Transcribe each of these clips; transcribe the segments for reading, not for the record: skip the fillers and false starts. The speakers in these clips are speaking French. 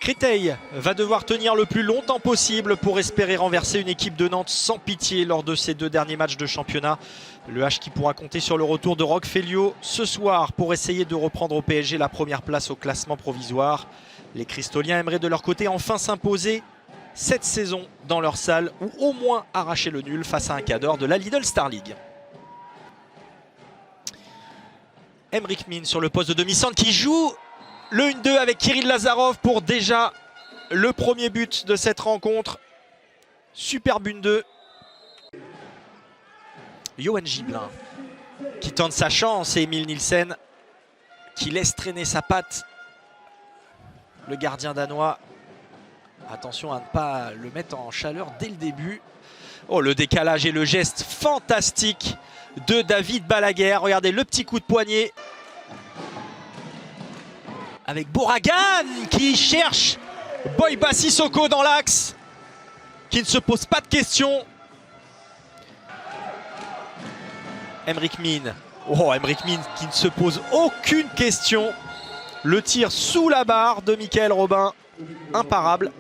Créteil va devoir tenir le plus longtemps possible pour espérer renverser une équipe de Nantes sans pitié lors de ces 2 derniers matchs de championnat. Le H qui pourra compter sur le retour de Roch Feliot ce soir pour essayer de reprendre au PSG la première place au classement provisoire. Les Cristoliens aimeraient de leur côté enfin s'imposer cette saison dans leur salle ou au moins arracher le nul face à un cadre de la Lidl Star League. Emric Min sur le poste de demi-centre qui joue le 1-2 avec Kirill Lazarov pour déjà le premier but de cette rencontre. Superbe 1-2. Johan Gibelin qui tente sa chance et Emil Nielsen qui laisse traîner sa patte. Le gardien danois, attention à ne pas le mettre en chaleur dès le début. Oh, le décalage et le geste fantastique de David Balaguer. Regardez le petit coup de poignet. Avec Boragan qui cherche Boiba Sissoko dans l'axe, qui ne se pose pas de questions. Emric Min. Oh, Emric Min qui ne se pose aucune question. Le tir sous la barre de Michael Robin. Imparable.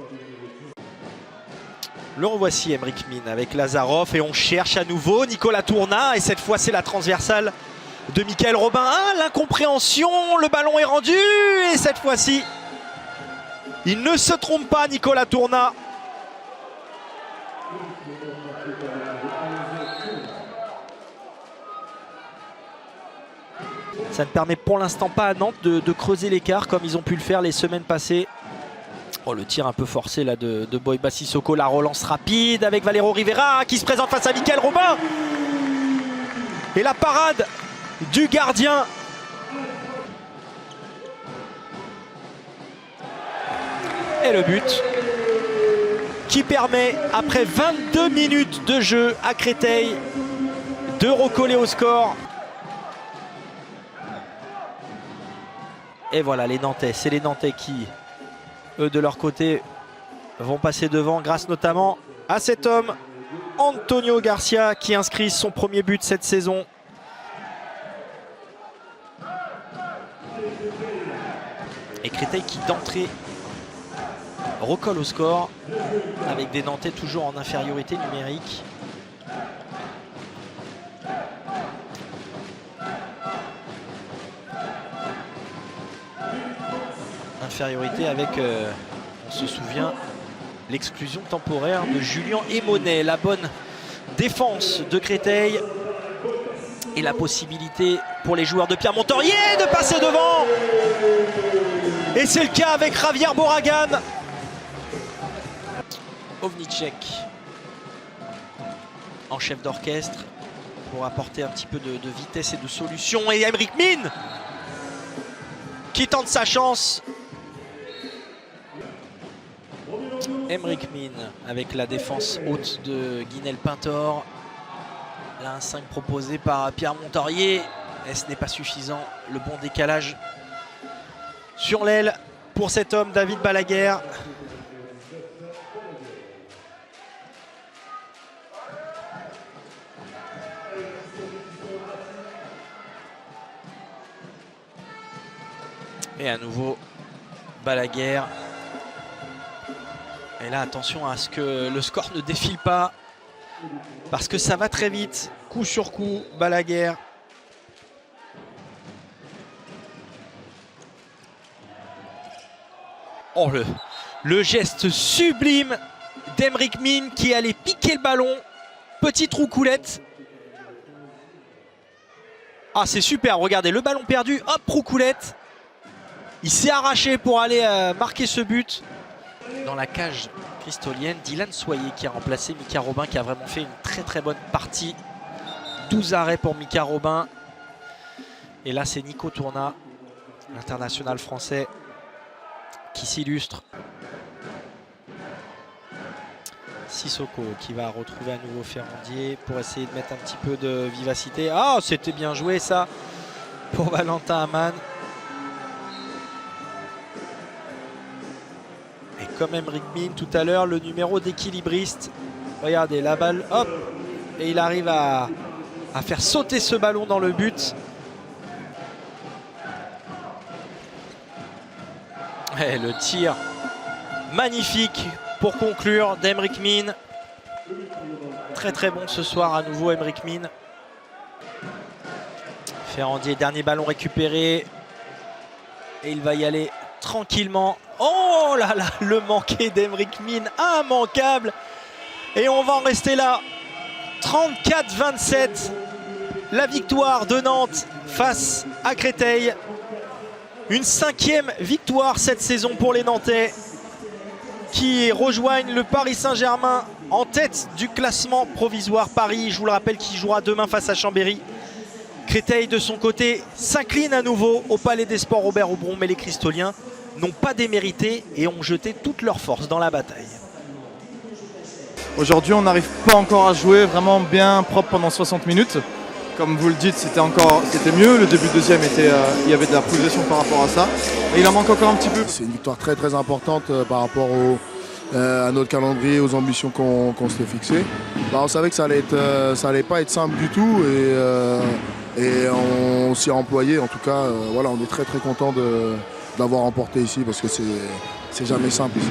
Le revoici Emric Min avec Lazarov et on cherche à nouveau Nicolas Tourna. Et cette fois c'est la transversale de Michael Robin. Ah, l'incompréhension, le ballon est rendu. Et cette fois-ci, il ne se trompe pas Nicolas Tourna. Ça ne permet pour l'instant pas à Nantes de creuser l'écart comme ils ont pu le faire les semaines passées. Oh, le tir un peu forcé là de Boiba Sissoko, la relance rapide avec Valero Rivera qui se présente face à Michael Robin. Et la parade du gardien. Et le but qui permet, après 22 minutes de jeu à Créteil, de recoller au score. Et voilà les Nantais, c'est les Nantais qui, eux de leur côté, vont passer devant grâce notamment à cet homme, Antonio Garcia, qui inscrit son premier but cette saison. Et Créteil qui d'entrée recolle au score avec des Nantais toujours en infériorité numérique. Infériorité avec, on se souvient, l'exclusion temporaire de Julien Emonet. La bonne défense de Créteil et la possibilité pour les joueurs de Pierre Montorier de passer devant. Et c'est le cas avec Javier Boragan. Ovnicek en chef d'orchestre pour apporter un petit peu de vitesse et de solution. Et Emric Min qui tente sa chance. Emric Min avec la défense haute de Guinel Pintor. Là, un 5 proposé par Pierre Montorier. Et ce n'est pas suffisant. Le bon décalage sur l'aile pour cet homme, David Balaguer. Et à nouveau, Balaguer. Et là, attention à ce que le score ne défile pas. Parce que ça va très vite. Coup sur coup, Balaguer. Oh, le geste sublime d'Emric Min qui allait piquer le ballon. Petite roucoulette. Ah, c'est super. Regardez, le ballon perdu. Hop, roucoulette. Il s'est arraché pour aller marquer ce but. Dans la cage cristolienne, Dylan Soyer qui a remplacé Mika Robin, qui a vraiment fait une très très bonne partie. 12 arrêts pour Mika Robin. Et là, c'est Nico Tourna, l'international français, qui s'illustre. Sissoko qui va retrouver à nouveau Ferrandier pour essayer de mettre un petit peu de vivacité. Ah, c'était bien joué ça pour Valentin Amann. Et comme Emric Min tout à l'heure, le numéro d'équilibriste. Regardez la balle, hop, et il arrive à faire sauter ce ballon dans le but. Et le tir magnifique pour conclure d'Aymeric Min. Très très bon ce soir à nouveau Aymeric Min. Ferrandier, dernier ballon récupéré. Et il va y aller tranquillement. Oh là là, le manqué d'Aymeric Min, immanquable. Et on va en rester là. 34-27. La victoire de Nantes face à Créteil. Une 5e victoire cette saison pour les Nantais, qui rejoignent le Paris Saint-Germain en tête du classement provisoire. Paris, je vous le rappelle, qui jouera demain face à Chambéry. Créteil, de son côté, s'incline à nouveau au Palais des Sports Robert Aubron, mais les Cristoliens n'ont pas démérité et ont jeté toute leur force dans la bataille. Aujourd'hui, on n'arrive pas encore à jouer vraiment bien propre pendant 60 minutes. Comme vous le dites, c'était mieux. Le début de deuxième, il y avait de la progression par rapport à ça. Et il en manque encore un petit peu. C'est une victoire très très importante par rapport à notre calendrier, aux ambitions qu'on s'était fixées. On savait que ça allait pas être simple du tout et on s'y a employé. En tout cas, voilà, on est très très content d'avoir remporté ici parce que c'est jamais simple ici.